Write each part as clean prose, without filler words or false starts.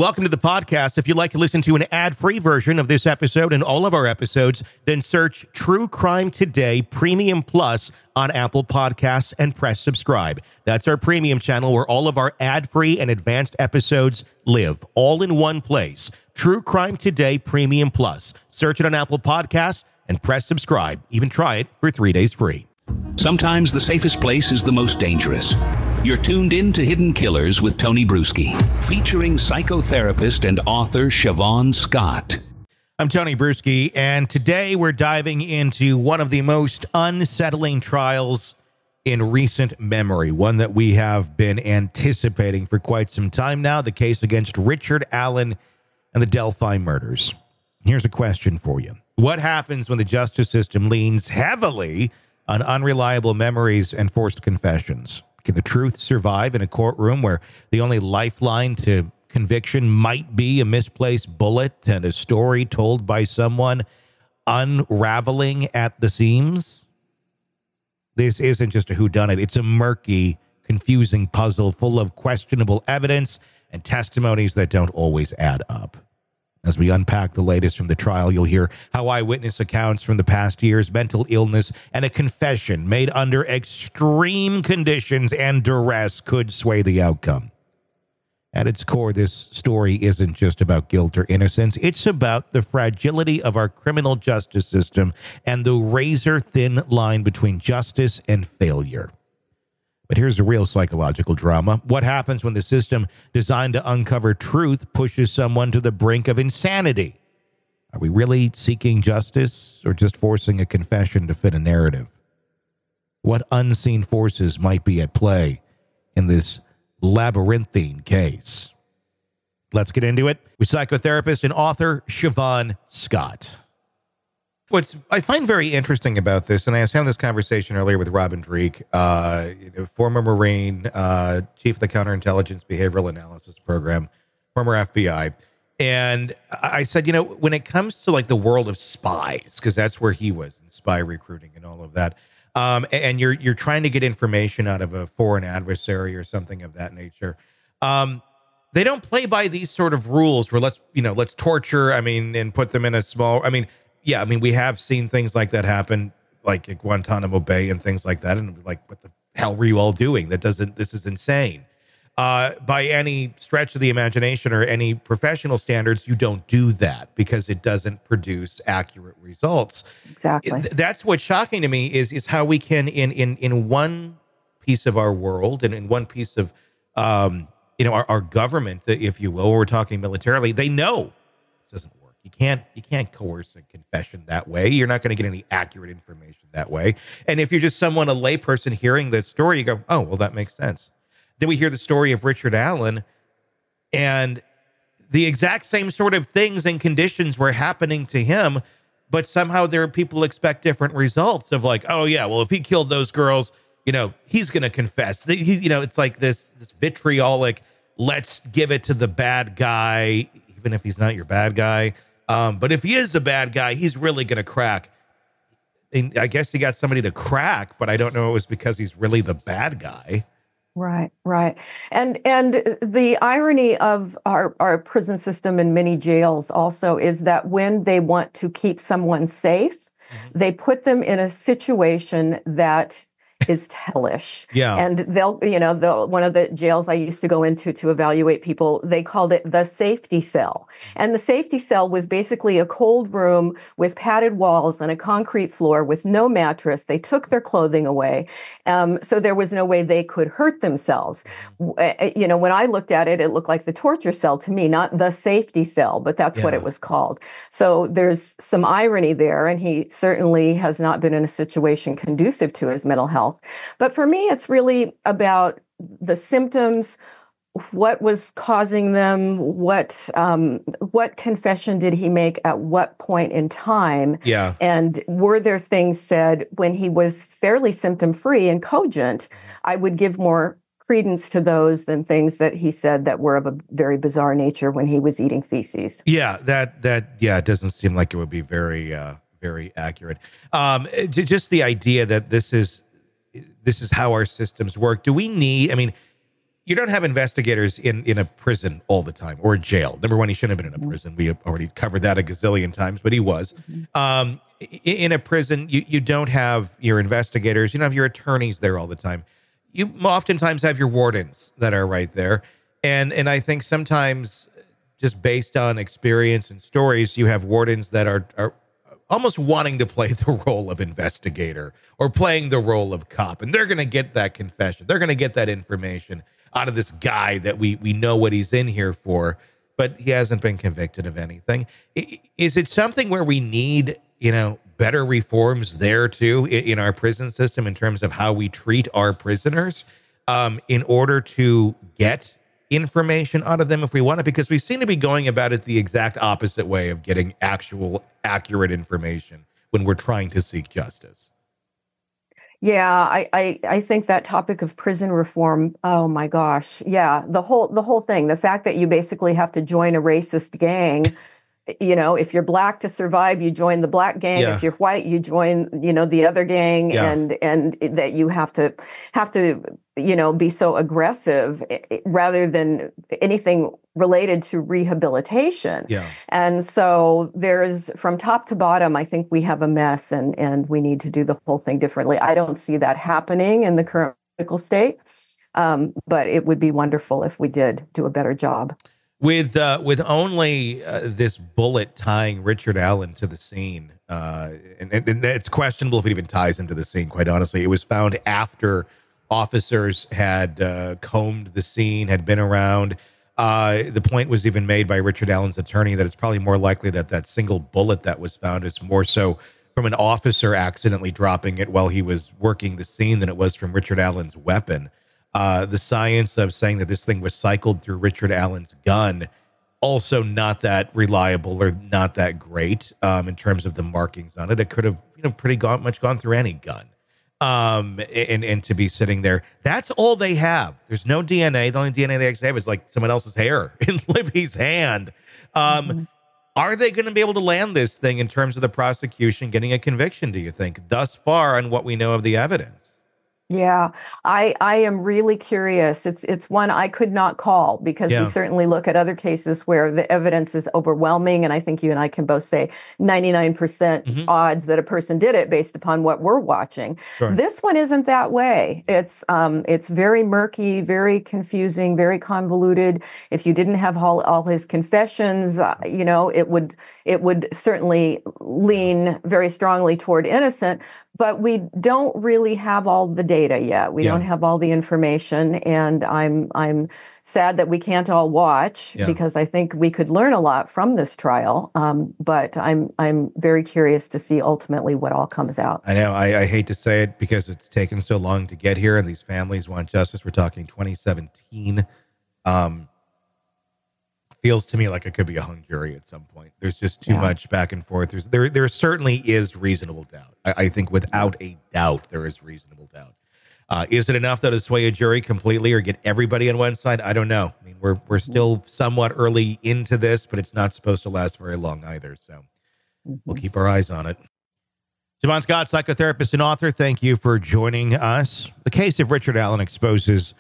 Welcome to the podcast. If you'd like to listen to an ad-free version of this episode and all of our episodes, then search True Crime Today Premium Plus on Apple Podcasts and press subscribe. That's our premium channel where all of our ad-free and advanced episodes live, all in one place. True Crime Today Premium Plus. Search it on Apple Podcasts and press subscribe. Even try it for 3 days free. Sometimes the safest place is the most dangerous. You're tuned in to Hidden Killers with Tony Brueski, featuring psychotherapist and author Shavaun Scott. I'm Tony Brueski, and today we're diving into one of the most unsettling trials in recent memory, one that we have been anticipating for quite some time now, the case against Richard Allen and the Delphi murders. Here's a question for you. What happens when the justice system leans heavily on unreliable memories and forced confessions? Can the truth survive in a courtroom where the only lifeline to conviction might be a misplaced bullet and a story told by someone unraveling at the seams? This isn't just a whodunit. It's a murky, confusing puzzle full of questionable evidence and testimonies that don't always add up. As we unpack the latest from the trial, you'll hear how eyewitness accounts from the past years, mental illness, and a confession made under extreme conditions and duress could sway the outcome. At its core, this story isn't just about guilt or innocence. It's about the fragility of our criminal justice system and the razor-thin line between justice and failure. But here's the real psychological drama. What happens when the system designed to uncover truth pushes someone to the brink of insanity? Are we really seeking justice or just forcing a confession to fit a narrative? What unseen forces might be at play in this labyrinthine case? Let's get into it with psychotherapist and author Shavaun Scott. What I find very interesting about this, and I was having this conversation earlier with Robin Dreek, former Marine, chief of the Counterintelligence Behavioral Analysis Program, former FBI. And I said, when it comes to like the world of spies, because that's where he was in spy recruiting and all of that, and you're trying to get information out of a foreign adversary or something of that nature. They don't play by these sort of rules where let's torture, and put them in a small, we have seen things like that happen, like at Guantanamo Bay and things like that. And it was like, what the hell were you all doing? This is insane. By any stretch of the imagination or any professional standards, you don't do that because it doesn't produce accurate results. Exactly. That's what's shocking to me is how we can, in one piece of our world and in one piece of, our government, if you will, we're talking militarily, they know this doesn't work. You can't coerce a confession that way. You're not going to get any accurate information that way. And if you're just a layperson hearing this story, you go, oh, well, that makes sense. Then we hear the story of Richard Allen, and the exact same sort of things and conditions were happening to him, but somehow there are people expect different results of like, oh, yeah, well, if he killed those girls, he's going to confess. It's like this vitriolic, let's give it to the bad guy, even if he's not your bad guy. But if he is the bad guy, he's really going to crack. And I guess he got somebody to crack, but I don't know it was because he's really the bad guy. Right. And the irony of our prison system in many jails also is that when they want to keep someone safe, they put them in a situation that is hellish. Yeah. And they'll one of the jails I used to go into to evaluate people, they called it the safety cell. And the safety cell was basically a cold room with padded walls and a concrete floor with no mattress. They took their clothing away. So there was no way they could hurt themselves. When I looked at it, it looked like the torture cell to me, not the safety cell, but that's what it was called. So there's some irony there. And he certainly has not been in a situation conducive to his mental health. But for me, it's really about the symptoms, what was causing them, what confession did he make at what point in time? Yeah. And were there things said when he was fairly symptom-free and cogent? I would give more credence to those than things that he said that were of a very bizarre nature when he was eating feces. Yeah, that it doesn't seem like it would be very accurate. Just the idea that this is how our systems work. Do we need, you don't have investigators in a prison all the time, or a jail. Number one, he shouldn't have been in a prison. We have already covered that a gazillion times, but he was. In a prison, you don't have your investigators. You don't have your attorneys there all the time. You oftentimes have your wardens that are right there. And I think sometimes, just based on experience and stories, you have wardens that are almost wanting to play the role of investigator or playing the role of cop. And they're going to get that confession. They're going to get that information out of this guy that we know what he's in here for, but he hasn't been convicted of anything. Is it something where we need, better reforms there too in our prison system in terms of how we treat our prisoners in order to get information out of them if we want it? Because we seem to be going about it the exact opposite way of getting actual accurate information when we're trying to seek justice. Yeah, I think that topic of prison reform, oh my gosh. Yeah, the whole thing, the fact that you basically have to join a racist gang. If you're black to survive, you join the black gang. Yeah. If you're white, you join, the other gang, Yeah. and that you have to, be so aggressive rather than anything related to rehabilitation. Yeah. And so there's, from top to bottom, I think we have a mess, and we need to do the whole thing differently. I don't see that happening in the current political state, but it would be wonderful if we did do a better job. With only this bullet tying Richard Allen to the scene, and it's questionable if it even ties him to the scene, quite honestly. It was found after officers had combed the scene, had been around. The point was even made by Richard Allen's attorney that it's probably more likely that single bullet that was found is more so from an officer accidentally dropping it while he was working the scene than it was from Richard Allen's weapon. The science of saying that this thing was cycled through Richard Allen's gun, also not that reliable or not that great in terms of the markings on it. It could have, pretty much gone through any gun. And to be sitting there, that's all they have. There's no DNA. The only DNA they actually have is like someone else's hair in Libby's hand. Are they going to be able to land this thing in terms of the prosecution getting a conviction, do you think, thus far on what we know of the evidence? Yeah, I am really curious. It's one I could not call because we certainly look at other cases where the evidence is overwhelming, and I think you and I can both say 99% odds that a person did it based upon what we're watching. Sure. This one isn't that way. It's very murky, very confusing, very convoluted. If you didn't have all his confessions, it would certainly lean very strongly toward innocent. But we don't really have all the data yet. We don't have all the information, and I'm sad that we can't all watch because I think we could learn a lot from this trial. But I'm very curious to see ultimately what all comes out. I know. I hate to say it because it's taken so long to get here, and these families want justice. We're talking 2017. Feels to me like it could be a hung jury at some point. There's just too much back and forth. There certainly is reasonable doubt. I think without a doubt, there is reasonable doubt. Is it enough though to sway a jury completely or get everybody on one side? I don't know. I mean, we're still somewhat early into this, but it's not supposed to last very long either. So we'll keep our eyes on it. Shavaun Scott, psychotherapist and author, thank you for joining us. The case of Richard Allen exposes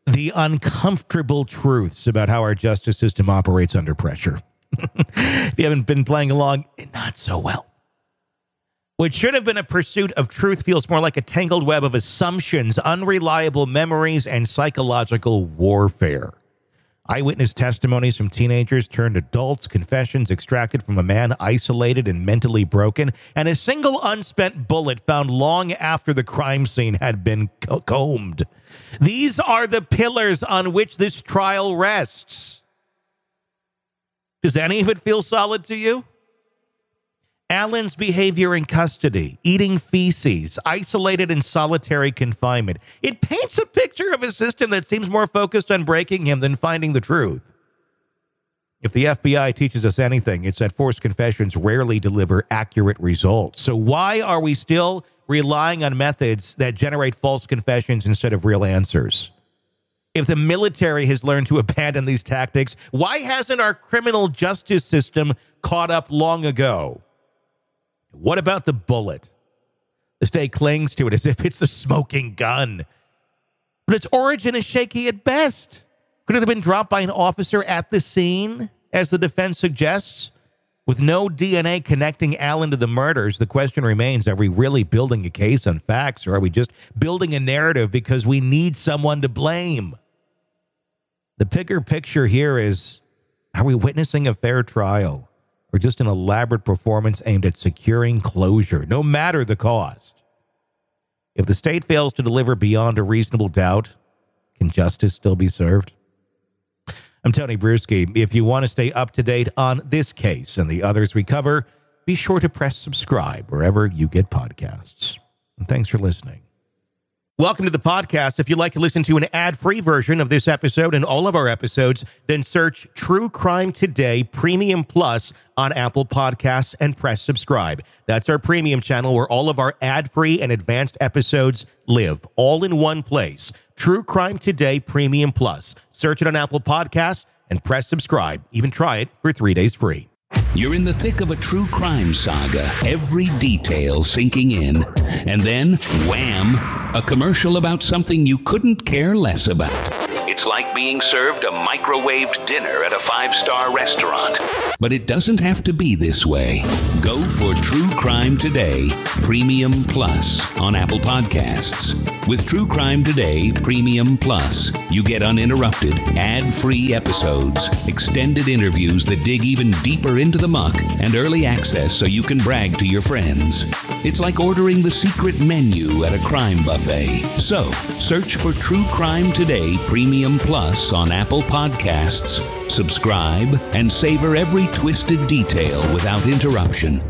the uncomfortable truths about how our justice system operates under pressure. If you haven't been playing along, not so well. What should have been a pursuit of truth feels more like a tangled web of assumptions, unreliable memories, and psychological warfare. Eyewitness testimonies from teenagers turned adults, confessions extracted from a man isolated and mentally broken, and a single unspent bullet found long after the crime scene had been combed. These are the pillars on which this trial rests. Does any of it feel solid to you? Allen's behavior in custody, eating feces, isolated in solitary confinement. It paints a picture of a system that seems more focused on breaking him than finding the truth. If the FBI teaches us anything, it's that forced confessions rarely deliver accurate results. So why are we still relying on methods that generate false confessions instead of real answers? If the military has learned to abandon these tactics, why hasn't our criminal justice system caught up long ago? What about the bullet? The state clings to it as if it's a smoking gun. but its origin is shaky at best. Could it have been dropped by an officer at the scene, as the defense suggests? With no DNA connecting Allen to the murders, the question remains, are we really building a case on facts, or are we just building a narrative because we need someone to blame? The bigger picture here is, are we witnessing a fair trial, or just an elaborate performance aimed at securing closure, no matter the cost? If the state fails to deliver beyond a reasonable doubt, can justice still be served? I'm Tony Brueski. If you want to stay up to date on this case and the others we cover, be sure to press subscribe wherever you get podcasts. And thanks for listening. Welcome to the podcast. If you'd like to listen to an ad-free version of this episode and all of our episodes, then search True Crime Today Premium Plus on Apple Podcasts and press subscribe. That's our premium channel where all of our ad-free and advanced episodes live, all in one place. True Crime Today Premium Plus. Search it on Apple Podcasts and press subscribe. Even try it for 3 days free. You're in the thick of a true crime saga, every detail sinking in. And then, wham, a commercial about something you couldn't care less about. It's like being served a microwaved dinner at a 5-star restaurant. But it doesn't have to be this way. Go for True Crime Today Premium Plus on Apple Podcasts. With True Crime Today Premium Plus, you get uninterrupted, ad-free episodes, extended interviews that dig even deeper into the muck, and early access so you can brag to your friends. It's like ordering the secret menu at a crime buffet. So, search for True Crime Today Premium Plus on Apple Podcasts, subscribe, and savor every twisted detail without interruption.